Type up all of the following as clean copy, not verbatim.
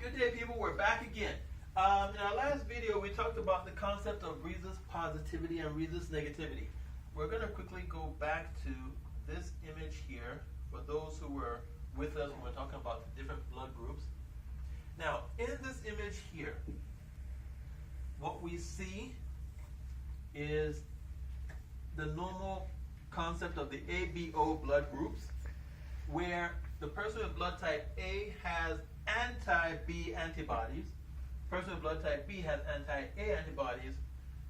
Good day, people. We're back again. In our last video, we talked about the concept of rhesus positivity and rhesus negativity. We're going to quickly go back to this image here for those who were with us when we're talking about the different blood groups. Now, in this image here, what we see is the normal concept of the ABO blood groups, where the person with blood type A has anti-B antibodies, person with blood type B has anti-A antibodies,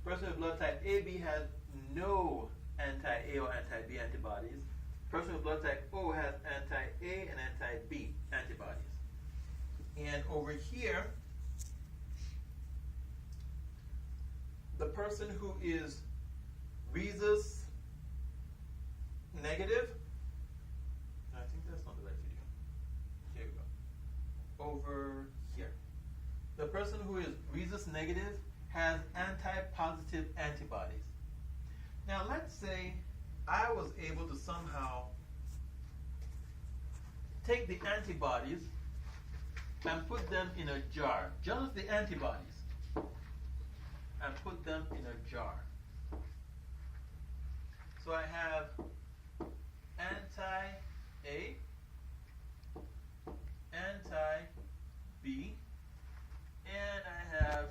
person with blood type AB has no anti-A or anti-B antibodies, person with blood type O has anti-A and anti-B antibodies. And over here, the person who is rhesus negative, I think that's not the right video. Here we go. Over here. The person who is rhesus negative has anti-positive antibodies. Now let's say I was able to somehow take the antibodies and put them in a jar, just the antibodies, and put them in a jar. So I have anti-A, anti-B, and I have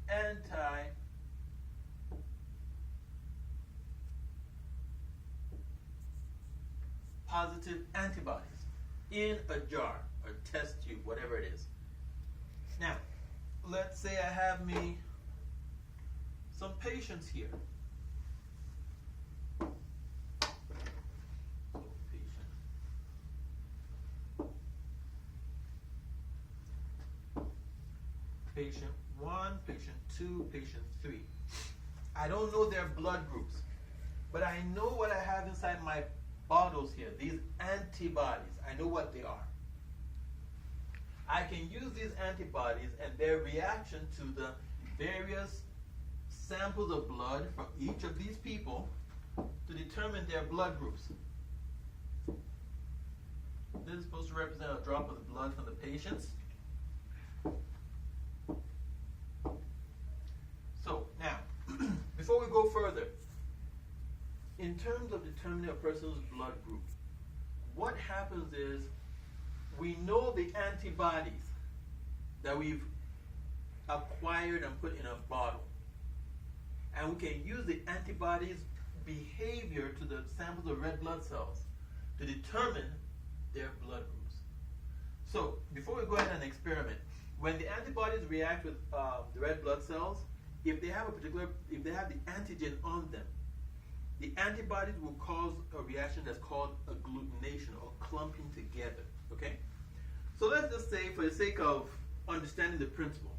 anti-positive antibodies in a jar, or test tube, whatever it is. Now, let's say I have me some patients here. Patient 1, patient 2, patient 3. I don't know their blood groups, but I know what I have inside my bottles here, these antibodies. I know what they are. I can use these antibodies and their reaction to the various samples of blood from each of these people to determine their blood groups. This is supposed to represent a drop of the blood from the patients. So now, before we go further, in terms of determining a person's blood group, what happens is we know the antibodies that we've acquired and put in a bottle. And we can use the antibodies' behavior to the samples of red blood cells to determine their blood groups. So, before we go ahead and experiment, when the antibodies react with the red blood cells, if they have the antigen on them, the antibodies will cause a reaction that's called agglutination, or clumping together. Okay? So let's just say, for the sake of understanding the principle,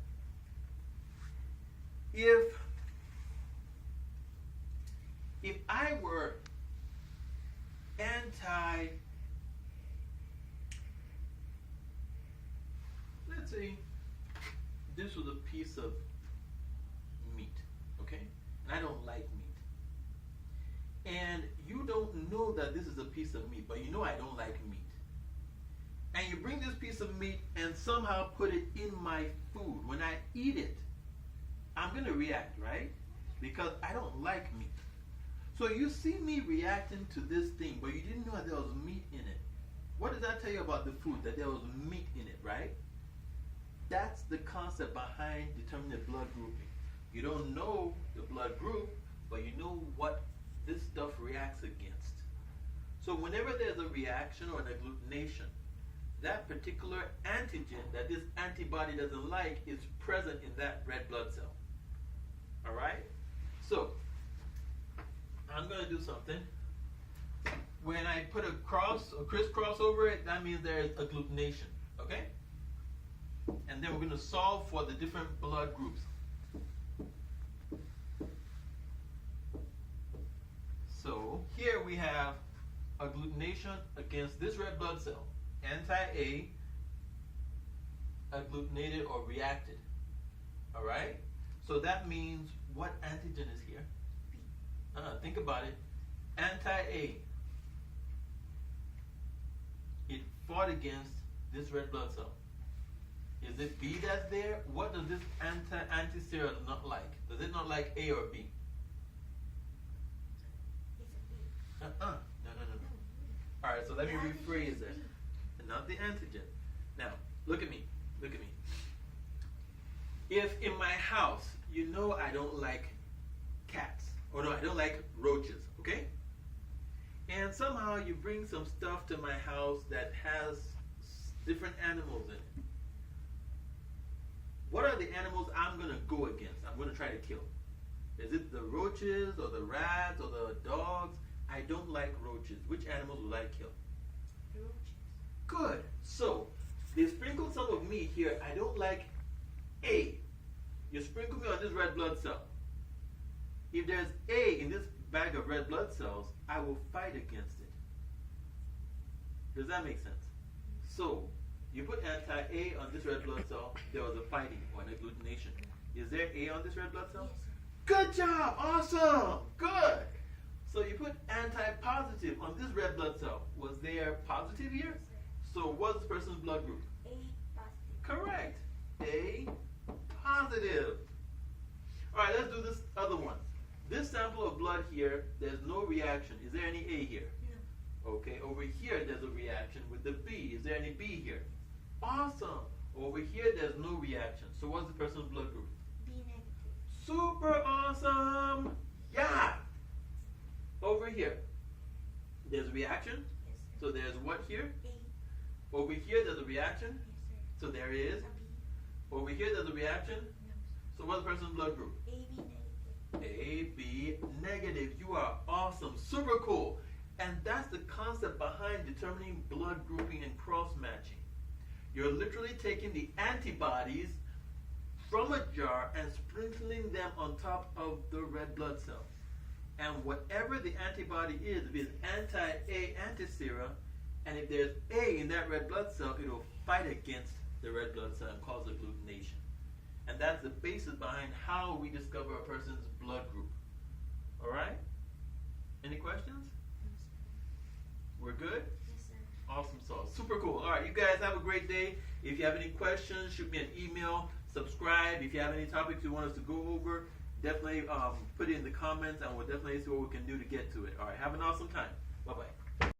if I were let's say this was a piece of meat, okay? And I don't like meat. And you don't know that this is a piece of meat, but you know I don't like meat. And you bring this piece of meat and somehow put it in my food. When I eat it, I'm going to react, right? Because I don't like meat. So you see me reacting to this thing, but you didn't know that there was meat in it. What does that tell you about the food? That there was meat in it, right? That's the concept behind determining the blood grouping. You don't know the blood group, but you know what this stuff reacts against. So whenever there's a reaction or an agglutination, that particular antigen that this antibody doesn't like is present in that red blood cell. Alright? So, I'm going to do something. When I put a crisscross over it, that means there's agglutination. Okay? And then we're going to solve for the different blood groups. So here we have agglutination against this red blood cell. Anti-A, agglutinated or reacted. Alright? So that means what antigen is here? Think about it. Anti-A. It fought against this red blood cell? Is it B that's there? What does this anti-sera not like? Does it not like A or B? No. All right, so let me rephrase it. Not the antigen. Now, look at me. Look at me. If in my house, you know I don't like cats, or no, I don't like roaches, okay? And somehow you bring some stuff to my house that has different animals in it. What are the animals I'm going to go against? I'm going to try to kill. Is it the roaches or the rats or the dogs? I don't like roaches. Which animals will I kill? Roaches. Good. So, they sprinkled some of me here. I don't like A. You sprinkle me on this red blood cell. If there's A in this bag of red blood cells, I will fight against it. Does that make sense? So, you put anti-A on this red blood cell, there was a fighting or an agglutination. Is there A on this red blood cell? Yes, sir. Good job! Awesome! Good! So you put anti-positive on this red blood cell. Was there positive here? Yes, So what's this person's blood group? sir. A positive. Correct. A positive. Alright, let's do this other one. This sample of blood here, there's no reaction. Is there any A here? No. Okay, over here there's a reaction with the B. Is there any B here? Awesome. Over here there's no reaction. So what's the person's blood group? B negative. Super awesome. Yeah. Over here there's a reaction. Yes, sir. So there's what here? A. Over here there's a reaction. Yes, sir. So there is. A B. Over here there's a reaction. No, So what's the person's blood group? sir. AB negative. AB negative. You are awesome. Super cool. And that's the concept behind determining blood grouping and cross matching. You're literally taking the antibodies from a jar and sprinkling them on top of the red blood cells. And whatever the antibody is, if it's anti-A antisera, and if there's A in that red blood cell, it'll fight against the red blood cell and cause agglutination. And that's the basis behind how we discover a person's blood group. All right? Any questions? No, sir. We're good? Yes, sir. Awesome sauce. Super cool. All right, you guys have a great day. If you have any questions, shoot me an email, subscribe. If you have any topics you want us to go over, definitely put it in the comments and we'll definitely see what we can do to get to it. All right, have an awesome time. Bye-bye.